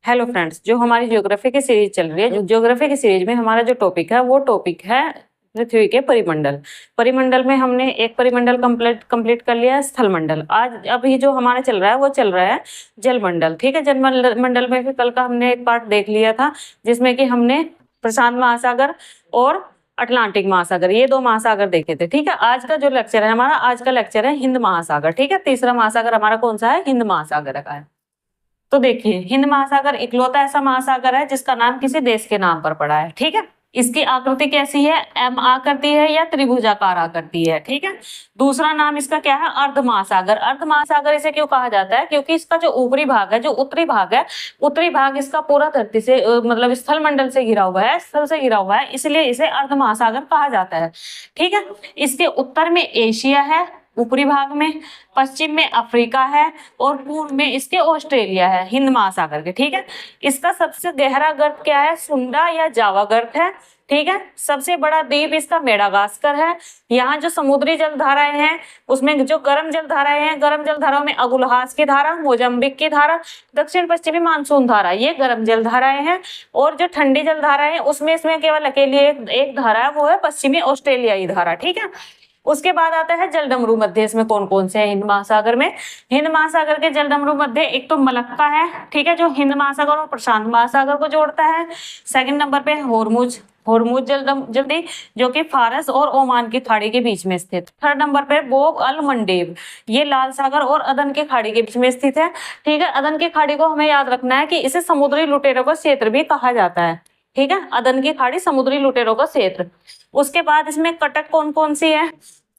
Hello friends, जो हमारी geography की सीरीज चल रही है, ज्योग्राफी की सीरीज में हमारा जो टॉपिक है वो टॉपिक है पृथ्वी के परिमंडल। परिमंडल में हमने एक परिमंडल कंप्लीट कर लिया है, स्थल मंडल। आज अभी जो हमारा चल रहा है वो चल रहा है जलमंडल। ठीक है, जलमंडल में भी कल का हमने एक पार्ट देख लिया था जिसमें कि हमने प्रशांत महासागर और अटलांटिक महासागर, ये दो महासागर देखे थे। ठीक है, आज का जो लेक्चर है हमारा, आज का लेक्चर है हिंद महासागर। ठीक है, तीसरा महासागर हमारा कौन सा है? हिंद महासागर का है। तो देखिए, हिंद महासागर इकलौता ऐसा महासागर है जिसका नाम किसी देश के नाम पर पड़ा है। ठीक है, इसकी आकृति कैसी है? एम आकृति है या त्रिभुजाकार आकृति है। ठीक है, दूसरा नाम इसका क्या है? अर्ध महासागर। अर्ध महासागर इसे क्यों कहा जाता है? क्योंकि इसका जो ऊपरी भाग है, जो उत्तरी भाग है, उत्तरी भाग इसका पूरा धरती से मतलब स्थल मंडल से घिरा हुआ है, स्थल से घिरा हुआ है, इसलिए इसे अर्ध महासागर कहा जाता है। ठीक है, इसके उत्तर में एशिया है, ऊपरी भाग में, पश्चिम में अफ्रीका है और पूर्व में इसके ऑस्ट्रेलिया है, हिंद महासागर के। ठीक है, इसका सबसे गहरा गर्त क्या है? सुंडा या जावा गर्त है। ठीक है, सबसे बड़ा द्वीप इसका मेडागास्कर है। यहाँ जो समुद्री जल धाराएं हैं उसमें जो गर्म जल धाराएं हैं, गर्म जल धाराओं में अगुलहास की धारा, मोजम्बिक की धारा, दक्षिण पश्चिमी मानसून धारा, ये गर्म जल धाराएं हैं। और जो ठंडी जल धाराएं हैं उसमें इसमें केवल अकेली एक धारा है, वो है पश्चिमी ऑस्ट्रेलियाई धारा। ठीक है, उसके बाद आता है जलडमरू मध्य। इसमें कौन कौन से हैं हिंद महासागर में? हिंद महासागर के जलडमरू मध्य एक तो मलक्का है, ठीक है, जो हिंद महासागर और प्रशांत महासागर को जोड़ता है। सेकंड नंबर पे होर्मुज जल्दी, जो कि फारस और ओमान की खाड़ी के बीच में स्थित। थर्ड नंबर पे बोब अल मंडेब, ये लाल सागर और अदन की खाड़ी के बीच में स्थित है। ठीक है, अदन की खाड़ी को हमें याद रखना है कि इसे समुद्री लुटेरों का क्षेत्र भी कहा जाता है। ठीक है, अदन की खाड़ी समुद्री लुटेरों का क्षेत्र। उसके बाद इसमें कटक कौन कौन सी है?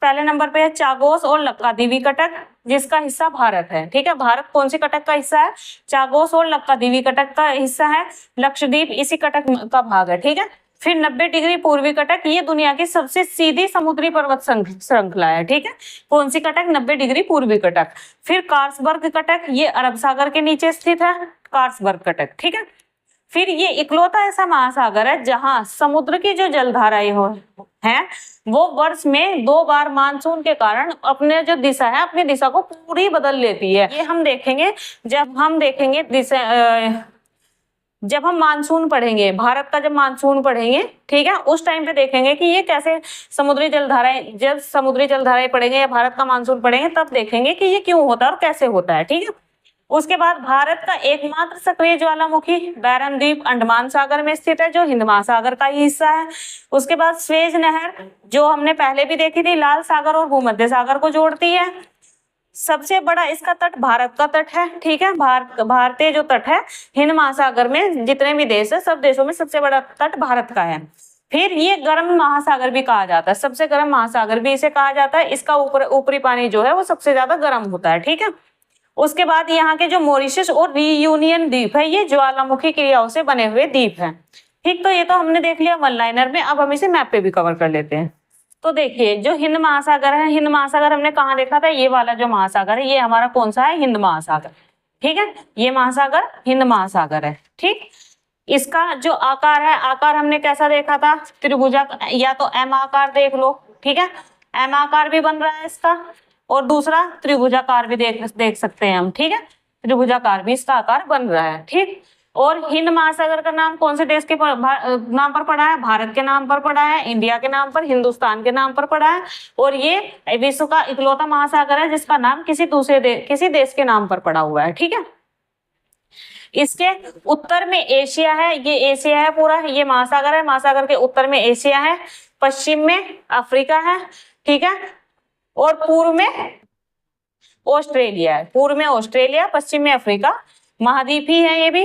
पहले नंबर पे है चागोस और लक्कादीवी कटक, जिसका हिस्सा भारत है। ठीक है, भारत कौन सी कटक का हिस्सा है? चागोस और लक्कादीवी कटक का हिस्सा है। लक्षद्वीप इसी कटक का भाग है। ठीक है, फिर 90 डिग्री पूर्वी कटक, ये दुनिया की सबसे सीधी समुद्री पर्वत श्रृंखला है। ठीक है, कौन सी कटक? 90 डिग्री पूर्वी कटक। फिर कार्सबर्ग कटक, ये अरब सागर के नीचे स्थित है, कार्सबर्ग कटक। ठीक है, फिर ये इकलौता ऐसा महासागर है जहां समुद्र की जो जलधाराएं हैं वो वर्ष में 2 बार मानसून के कारण अपने जो दिशा है, अपनी दिशा को पूरी बदल लेती है। ये हम देखेंगे जब हम देखेंगे जब हम मानसून पढ़ेंगे, भारत का जब मानसून पढ़ेंगे, ठीक है, उस टाइम पे देखेंगे कि ये कैसे समुद्री जलधाराएं, जब समुद्री जलधाराएं पढ़ेंगे या भारत का मानसून पढ़ेंगे तब देखेंगे कि ये क्यों होता है और कैसे होता है। ठीक है, उसके बाद भारत का एकमात्र सक्रिय ज्वालामुखी बैरन द्वीप अंडमान सागर में स्थित है, जो हिंद महासागर का ही हिस्सा है। उसके बाद स्वेज नहर, जो हमने पहले भी देखी थी, लाल सागर और भूमध्य सागर को जोड़ती है। सबसे बड़ा इसका तट भारत का तट है। ठीक है, भारतीय जो तट है हिंद महासागर में, जितने भी देश है सब देशों में सबसे बड़ा तट भारत का है। फिर ये गर्म महासागर भी कहा जाता है, सबसे गर्म महासागर भी इसे कहा जाता है। इसका ऊपरी पानी जो है वो सबसे ज्यादा गर्म होता है। ठीक है, उसके बाद यहाँ के जो मॉरिशस और रियूनियन द्वीप है, ये ज्वालामुखी क्रियाओं से बने हुए द्वीप हैं। ठीक, तो ये तो हमने देख लिया वन लाइनर में। अब हम इसे मैप पे भी कवर कर लेते हैं। तो देखिए, जो हिंद महासागर है, हिंद महासागर हमने कहाँ देखा था? ये वाला जो महासागर है ये हमारा कौन सा है? हिंद महासागर। ठीक है, ये महासागर हिंद महासागर है। ठीक, इसका जो आकार है, आकार हमने कैसा देखा था? त्रिभुजा, या तो एम आकार देख लो। ठीक है, एम आकार भी बन रहा है इसका, और दूसरा त्रिभुजाकार भी देख सकते हैं हम। ठीक है, त्रिभुजाकार भी इसका आकार बन रहा है। ठीक, और हिंद महासागर का नाम कौन से देश के नाम पर पड़ा है? भारत के नाम पर पड़ा है, इंडिया के नाम पर, हिंदुस्तान के नाम पर पड़ा है। और ये विश्व का इकलौता महासागर है जिसका नाम किसी देश के नाम पर पड़ा हुआ है। ठीक है, इसके उत्तर में एशिया है, ये एशिया है पूरा, ये महासागर है, महासागर के उत्तर में एशिया है, पश्चिम में अफ्रीका है। ठीक है, और पूर्व में ऑस्ट्रेलिया है, पूर्व में ऑस्ट्रेलिया, पश्चिम में अफ्रीका महाद्वीप ही है ये भी।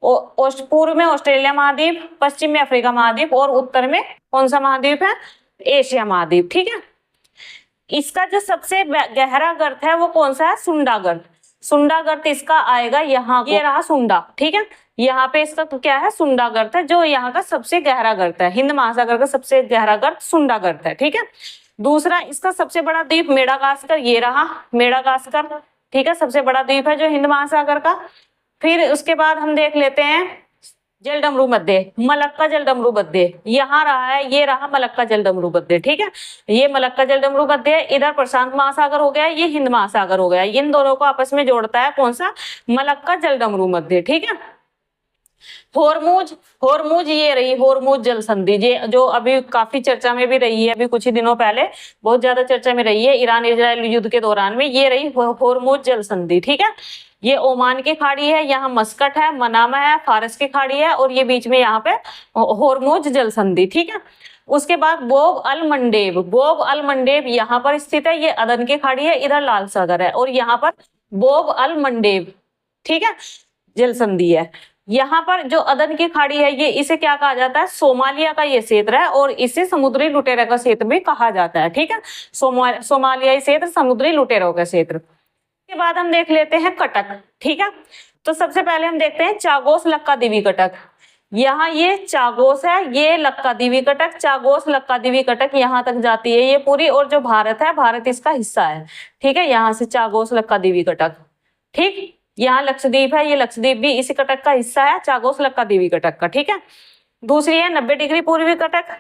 पूर्व में ऑस्ट्रेलिया महाद्वीप, पश्चिम में अफ्रीका महाद्वीप, और उत्तर में कौन सा महाद्वीप है? एशिया महाद्वीप। ठीक है, इसका जो सबसे गहरा गर्त है वो कौन सा है? सुंडा गर्त। सुंडा गर्त इसका आएगा यहाँ, ये रहा सुंडा। ठीक है, यहाँ पे इसका तो क्या है? सुंडा गर्त है, जो यहाँ का सबसे गहरा गर्त है। हिंद महासागर का सबसे गहरा गर्त सुंडा गर्त है। ठीक है, दूसरा इसका सबसे बड़ा द्वीप मेडागास्कर, ये रहा मेडागास्कर। ठीक है, सबसे बड़ा द्वीप है जो हिंद महासागर का। फिर उसके बाद हम देख लेते हैं जलडमरू मध्य, मलक्का जलडमरू मध्य, यहाँ रहा है, ये रहा मलक्का जलडमरू मध्य। ठीक है, ये मलक्का जलडमरू मध्य है, इधर प्रशांत महासागर हो गया, ये हिंद महासागर हो गया। इन दोनों को आपस में जोड़ता है कौन सा? मलक्का जलडमरू मध्य। ठीक है, होर्मुज, होर्मुज ये रही होर्मुज जल संधि, ये जो अभी काफी चर्चा में भी रही है, अभी कुछ ही दिनों पहले बहुत ज्यादा चर्चा में रही है ईरान इजराइल युद्ध के दौरान में, ये रही होर्मुज जल संधि। ठीक है, ये ओमान की खाड़ी है, यहाँ मस्कट है, मनामा है, फारस की खाड़ी है, और ये बीच में यहाँ पे होर्मुज जल संधि। ठीक है, उसके बाद बोब अल मंडेब, बोब अल मंडेब यहाँ पर स्थित है, ये अदन की खाड़ी है, इधर लाल सागर है, और यहाँ पर बोब अल मंडेब, ठीक है, जल संधि है। यहाँ पर जो अदन की खाड़ी है, ये इसे क्या कहा जाता है, सोमालिया का ये क्षेत्र है, और इसे समुद्री लुटेरा का क्षेत्र भी कहा जाता है। ठीक है, सोमालियाई क्षेत्र, समुद्री लुटेरों का क्षेत्र। के बाद हम देख लेते हैं कटक। ठीक है, तो सबसे पहले हम देखते हैं चागोस लक्कादिवी कटक। यहाँ ये चागोस है, ये लक्कादिवी कटक, चागोस लक्कादिवी कटक यहाँ तक जाती है ये पूरी, और जो भारत है, भारत इसका हिस्सा है। ठीक है, यहाँ से चागोस लक्कादिवी कटक। ठीक, यहाँ लक्षद्वीप है, ये लक्षद्वीप भी इसी कटक का हिस्सा है, चागोस लक्कादिवी कटक का। ठीक है, दूसरी है 90 डिग्री पूर्वी कटक,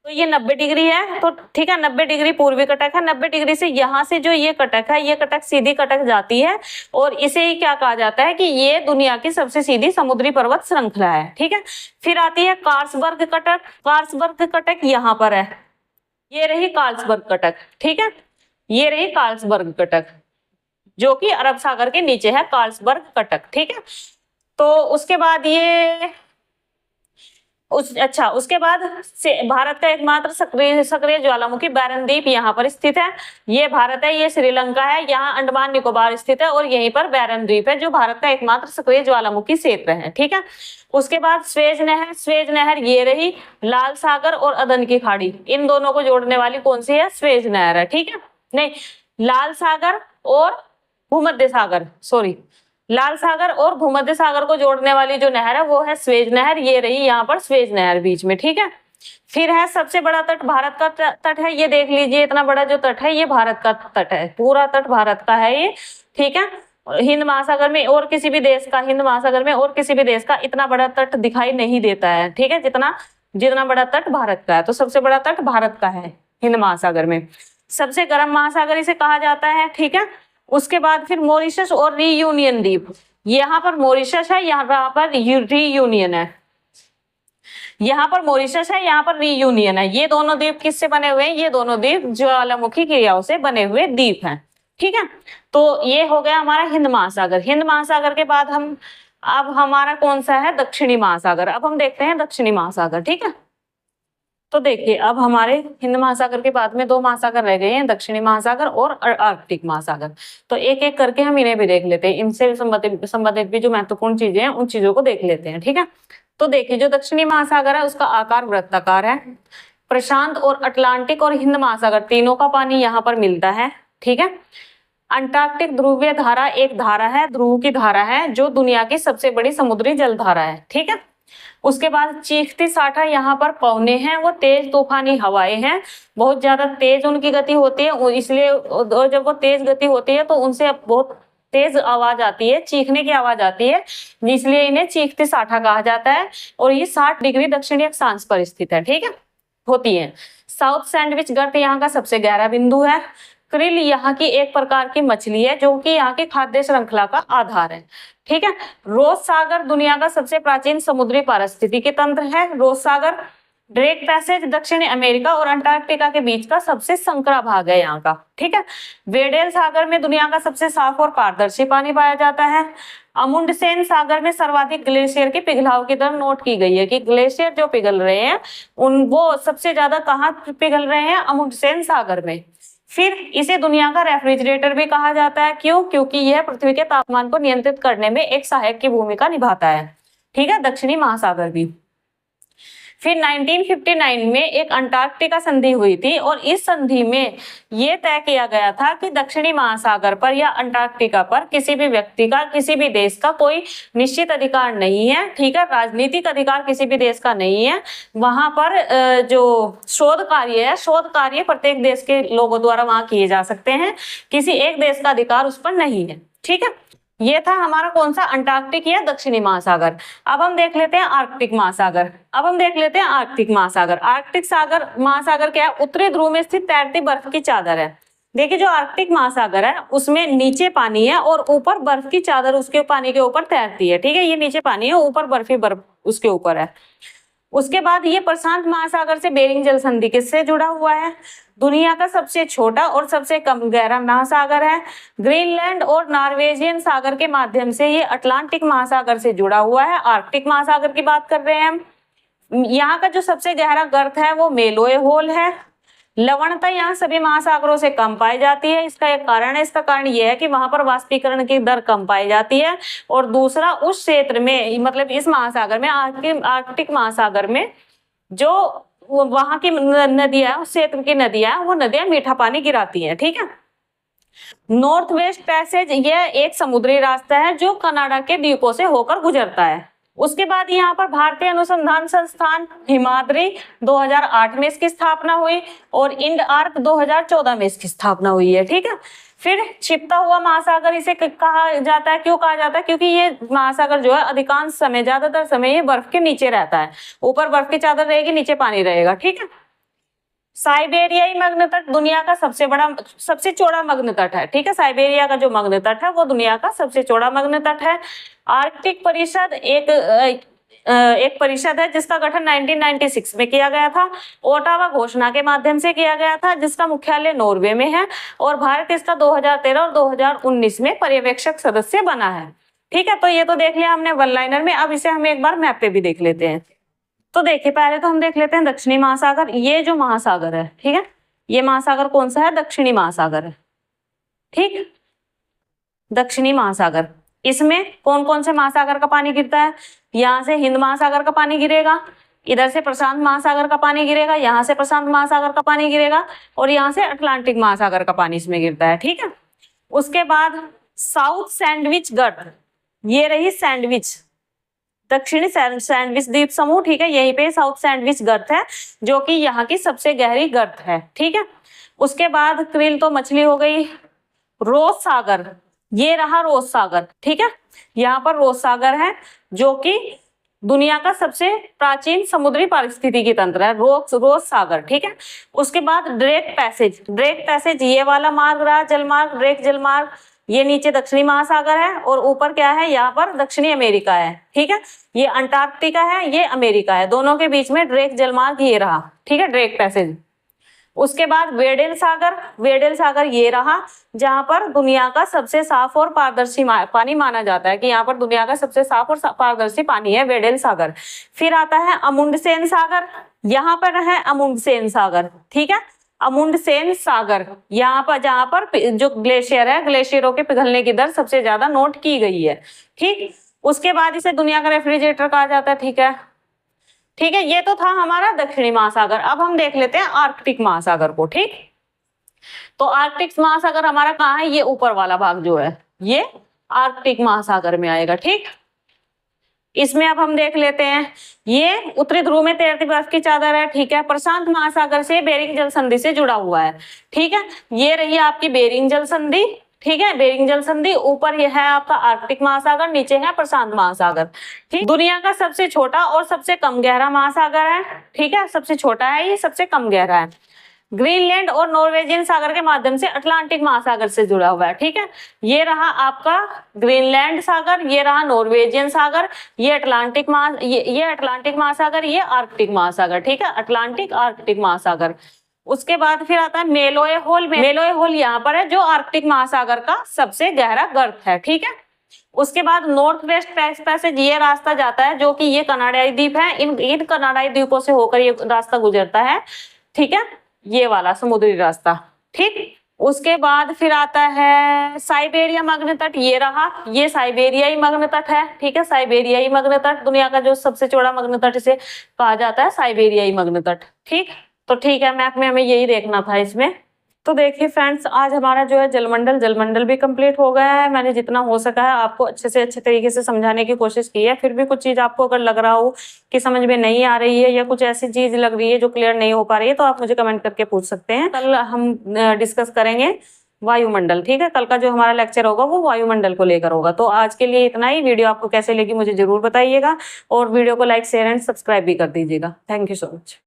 तो ये 90 डिग्री है, तो ठीक है 90 डिग्री पूर्वी कटक है। 90 डिग्री से यहाँ से जो ये कटक है, ये कटक सीधी कटक जाती है, और इसे ही क्या कहा जाता है कि ये दुनिया की सबसे सीधी समुद्री पर्वत श्रृंखला है। ठीक है, फिर आती है कार्लसबर्ग कटक। कार्लसबर्ग कटक यहाँ पर है, ये रही कार्लसबर्ग कटक। ठीक है, ये रही कार्लसबर्ग कटक, जो कि अरब सागर के नीचे है, कार्लसबर्ग कटक। ठीक है, तो उसके बाद ये उसके बाद से भारत का एकमात्र सक्रिय ज्वालामुखी बैरन द्वीप यहाँ पर स्थित है। ये भारत है, ये श्रीलंका है, यहाँ अंडमान निकोबार स्थित है, और यहीं पर बैरन द्वीप है, जो भारत का एकमात्र सक्रिय ज्वालामुखी क्षेत्र है। ठीक है, उसके बाद स्वेज नहर। स्वेज नहर ये रही लाल सागर और अदन की खाड़ी, इन दोनों को जोड़ने वाली कौन सी है, स्वेज नहर है। ठीक है, नहीं, लाल सागर और भूमध्य सागर, सॉरी, लाल सागर और भूमध्य सागर को जोड़ने वाली जो नहर है वो है स्वेज नहर, ये रही यहाँ पर स्वेज नहर बीच में। ठीक है, फिर है सबसे बड़ा तट, भारत का तट है, ये देख लीजिए, इतना बड़ा जो तट है ये भारत का तट है, पूरा तट भारत का है ये। ठीक है, हिंद महासागर में और किसी भी देश का, हिंद महासागर में और किसी भी देश का इतना बड़ा तट दिखाई नहीं देता है। ठीक है, जितना बड़ा तट भारत का है, तो सबसे बड़ा तट भारत का है हिंद महासागर में। सबसे गर्म महासागर इसे कहा जाता है। ठीक है, उसके बाद फिर मॉरिशस और रीयूनियन द्वीप, यहाँ पर मॉरिशस है, यहाँ पर रीयूनियन है, यहाँ पर मॉरिशस है, यहाँ पर रीयूनियन है। ये दोनों द्वीप किससे बने हुए हैं, ये दोनों द्वीप ज्वालामुखी क्रियाओं से बने हुए द्वीप हैं। ठीक है, तो ये हो गया हमारा हिंद महासागर। हिंद महासागर के बाद अब हमारा कौन सा है, दक्षिणी महासागर। अब हम देखते हैं दक्षिणी महासागर। ठीक है, तो देखिए अब हमारे हिंद महासागर के बाद में दो महासागर रह गए हैं, दक्षिणी महासागर और आर्कटिक महासागर। तो एक एक करके हम इन्हें भी देख लेते हैं, इनसे संबंधित भी जो महत्वपूर्ण चीजें हैं उन चीजों को देख लेते हैं। ठीक है, तो देखिए जो दक्षिणी महासागर है उसका आकार वृत्ताकार है। प्रशांत और अटलांटिक और हिंद महासागर तीनों का पानी यहाँ पर मिलता है। ठीक है, अंटार्कटिक ध्रुवीय धारा एक धारा है, ध्रुव की धारा है, जो दुनिया की सबसे बड़ी समुद्री जल धारा है। ठीक है, उसके बाद चीखती साठा यहाँ पर पवने हैं, वो तेज तूफानी हवाएं हैं, बहुत ज्यादा तेज उनकी गति होती है, इसलिए और जब वो तेज गति होती है तो उनसे बहुत तेज आवाज आती है, चीखने की आवाज आती है, इसलिए इन्हें चीखती साठा कहा जाता है। और ये 60 डिग्री दक्षिणी अक्षांश पर स्थित है। ठीक है, होती है। साउथ सैंडविच गर्त यहाँ का सबसे गहरा बिंदु है। क्रिल यहाँ की एक प्रकार की मछली है, जो कि यहाँ की खाद्य श्रृंखला का आधार है। ठीक है, रोज सागर दुनिया का सबसे प्राचीन समुद्री पारिस्थितिकी तंत्र है। रोज सागर ड्रेक पैसेज दक्षिणी अमेरिका और अंटार्कटिका के बीच का सबसे संकरा भाग है यहाँ का। ठीक है, वेडेल सागर में दुनिया का सबसे साफ और पारदर्शी पानी पाया जाता है। अमुंडसेन सागर में सर्वाधिक ग्लेशियर के पिघलाव की दर नोट की गई है, कि ग्लेशियर जो पिघल रहे हैं वो सबसे ज्यादा कहाँ पिघल रहे हैं, अमुंडसेन सागर में। फिर इसे दुनिया का रेफ्रिजरेटर भी कहा जाता है। क्यों? क्योंकि यह पृथ्वी के तापमान को नियंत्रित करने में एक सहायक की भूमिका निभाता है। ठीक है, दक्षिणी महासागर भी। फिर 1959 में एक अंटार्कटिका संधि हुई थी, और इस संधि में यह तय किया गया था कि दक्षिणी महासागर पर या अंटार्कटिका पर किसी भी व्यक्ति का, किसी भी देश का कोई निश्चित अधिकार नहीं है। ठीक है, राजनीतिक अधिकार किसी भी देश का नहीं है। वहां पर जो शोध कार्य है, शोध कार्य प्रत्येक देश के लोगों द्वारा वहां किए जा सकते हैं, किसी एक देश का अधिकार उस पर नहीं है। ठीक है, ये था हमारा कौन सा, अंटार्कटिक या दक्षिणी महासागर। अब हम देख लेते हैं आर्कटिक महासागर। आर्कटिक महासागर क्या है? उत्तरी ध्रुव में स्थित तैरती बर्फ की चादर है। देखिए जो आर्कटिक महासागर है उसमें नीचे पानी है और ऊपर बर्फ की चादर उसके पानी के ऊपर तैरती है, ठीक है। ये नीचे पानी है, ऊपर बर्फ ही बर्फ उसके ऊपर है। उसके बाद ये प्रशांत महासागर से बेरिंग जल संधि किससे जुड़ा हुआ है? दुनिया का सबसे छोटा और सबसे कम गहरा महासागर है। ग्रीनलैंड और नॉर्वेजियन सागर के माध्यम से ये अटलांटिक महासागर से जुड़ा हुआ है। आर्कटिक महासागर की बात कर रहे हैं हम। यहाँ का जो सबसे गहरा गर्त है वो मेलोए होल है। लवणता यहाँ सभी महासागरों से कम पाई जाती है। इसका एक कारण है, इसका कारण यह है कि वहां पर वाष्पीकरण की दर कम पाई जाती है। और दूसरा, उस क्षेत्र में मतलब इस महासागर में, आर्कटिक महासागर में जो वहां की नदियां, उस क्षेत्र की नदियां, वो नदियां मीठा पानी गिराती हैं, ठीक है। नॉर्थ वेस्ट पैसेज यह एक समुद्री रास्ता है जो कनाडा के द्वीपों से होकर गुजरता है। उसके बाद यहाँ पर भारतीय अनुसंधान संस्थान हिमाद्री 2008 में इसकी स्थापना हुई और इंड आर्क 2014 में इसकी स्थापना हुई है, ठीक है। फिर छिपता हुआ महासागर इसे कहा जाता है, क्यों कहा जाता है? क्योंकि ये महासागर जो है अधिकांश समय, ज्यादातर समय ये बर्फ के नीचे रहता है। ऊपर बर्फ की चादर रहेगी, नीचे पानी रहेगा, ठीक है। साइबेरियाई मग्न तट दुनिया का सबसे चौड़ा मग्न तट है, ठीक है। साइबेरिया का जो मग्न तट है वो दुनिया का सबसे चौड़ा मग्न तट है। आर्कटिक परिषद एक परिषद है जिसका गठन 1996 में किया गया था। ओटावा घोषणा के माध्यम से किया गया था, जिसका मुख्यालय नॉर्वे में है। और भारत इसका 2013 और 2019 में पर्यवेक्षक सदस्य बना है, ठीक है। तो ये तो देख लिया हमने वन लाइनर में। अब इसे हम एक बार मैप पे भी देख लेते हैं। तो देखिए, पहले तो हम देख लेते हैं दक्षिणी महासागर। ये जो महासागर है, ठीक है, ये महासागर कौन सा है? दक्षिणी महासागर है, ठीक। दक्षिणी महासागर, इसमें कौन कौन से महासागर का पानी गिरता है? यहाँ से हिंद महासागर का पानी गिरेगा, इधर से प्रशांत महासागर का पानी गिरेगा, यहाँ से प्रशांत महासागर का पानी गिरेगा, और यहाँ से अटलांटिक महासागर का पानी इसमें गिरता है, ठीक है। उसके बाद साउथ सैंडविच गर्त, ये रही सैंडविच, दक्षिणी सैंडविच द्वीप समूह, ठीक है। यहीं पे साउथ सैंडविच गर्त है जो कि यहाँ की सबसे गहरी गर्त है, ठीक है। उसके बाद क्रिल तो मछली हो गई। रोज सागर, ये रहा रोज सागर, ठीक है। यहाँ पर रोज सागर है जो कि दुनिया का सबसे प्राचीन समुद्री पारिस्थितिकी तंत्र है, रोज सागर, ठीक है। उसके बाद ड्रेक पैसेज ये वाला मार्ग रहा, जलमार्ग, ड्रेक जलमार्ग। ये नीचे दक्षिणी महासागर है और ऊपर क्या है? यहाँ पर दक्षिणी अमेरिका है, ठीक है। ये अंटार्कटिका है, ये अमेरिका है, दोनों के बीच में ड्रेक जलमार्ग ये रहा, ठीक है, ड्रेक पैसेज। उसके बाद वेडेल सागर ये रहा, जहां पर दुनिया का सबसे साफ और पारदर्शी पानी माना जाता है कि यहाँ पर दुनिया का सबसे साफ और पारदर्शी पानी है, वेडेल सागर। फिर आता है अमुंडसेन सागर, यहाँ पर है अमुंडसेन सागर, ठीक है। अमुंडसेन सागर यहाँ पर, जहां पर जो ग्लेशियर है, ग्लेशियरों के पिघलने की दर सबसे ज्यादा नोट की गई है, ठीक। उसके बाद इसे दुनिया का रेफ्रिजरेटर कहा जाता है, ठीक है, ठीक है। ये तो था हमारा दक्षिणी महासागर। अब हम देख लेते हैं आर्कटिक महासागर को, ठीक। तो आर्कटिक महासागर हमारा कहाँ है? ये ऊपर वाला भाग जो है ये आर्कटिक महासागर में आएगा, ठीक। इसमें अब हम देख लेते हैं, ये उत्तरी ध्रुव में तैरती बर्फ की चादर है, ठीक है। प्रशांत महासागर से बेरिंग जल संधि से जुड़ा हुआ है, ठीक है। ये रही आपकी बेरिंग जल संधि, ठीक है। बेरिंग जल संधि, ऊपर ये है आपका आर्कटिक महासागर, नीचे है प्रशांत महासागर, ठीक। दुनिया का सबसे छोटा और सबसे कम गहरा महासागर है, ठीक है। सबसे छोटा है ये, सबसे कम गहरा है। ग्रीनलैंड और नॉर्वेजियन सागर के माध्यम से अटलांटिक महासागर से जुड़ा हुआ है, ठीक है। ये रहा आपका ग्रीनलैंड सागर, ये रहा नॉर्वेजियन सागर, ये अटलांटिक महासागर, ये आर्कटिक महासागर, ठीक है। अटलांटिक आर्कटिक महासागर। उसके बाद फिर आता है मेलोए होल यहाँ पर है जो आर्कटिक महासागर का सबसे गहरा गर्त है, ठीक है। उसके बाद नॉर्थ वेस्ट पैसेज, ये रास्ता जाता है जो कि ये कनाडाई द्वीप है, इन कनाडाई द्वीपों से होकर ये रास्ता गुजरता है, ठीक है, ये वाला समुद्री रास्ता, ठीक। उसके बाद फिर आता है साइबेरिया मग्न तट, ये रहा, ये साइबेरियाई मग्न तट है, ठीक है। साइबेरियाई मग्न तट दुनिया का जो सबसे चौड़ा मग्न तट इसे कहा जाता है, साइबेरियाई मग्न तट, ठीक। तो ठीक है, मैप में हमें यही देखना था इसमें। तो देखिए फ्रेंड्स, आज हमारा जो है जलमंडल भी कंप्लीट हो गया है। मैंने जितना हो सका है आपको अच्छे से अच्छे तरीके से समझाने की कोशिश की है। फिर भी कुछ चीज़ आपको अगर लग रहा हो कि समझ में नहीं आ रही है या कुछ ऐसी चीज़ लग रही है जो क्लियर नहीं हो पा रही है, तो आप मुझे कमेंट करके पूछ सकते हैं। कल हम डिस्कस करेंगे वायुमंडल, ठीक है। कल का जो हमारा लेक्चर होगा वो वायुमंडल को लेकर होगा। तो आज के लिए इतना ही। वीडियो आपको कैसे लगी मुझे जरूर बताइएगा और वीडियो को लाइक, शेयर एंड सब्सक्राइब भी कर दीजिएगा। Thank you so much.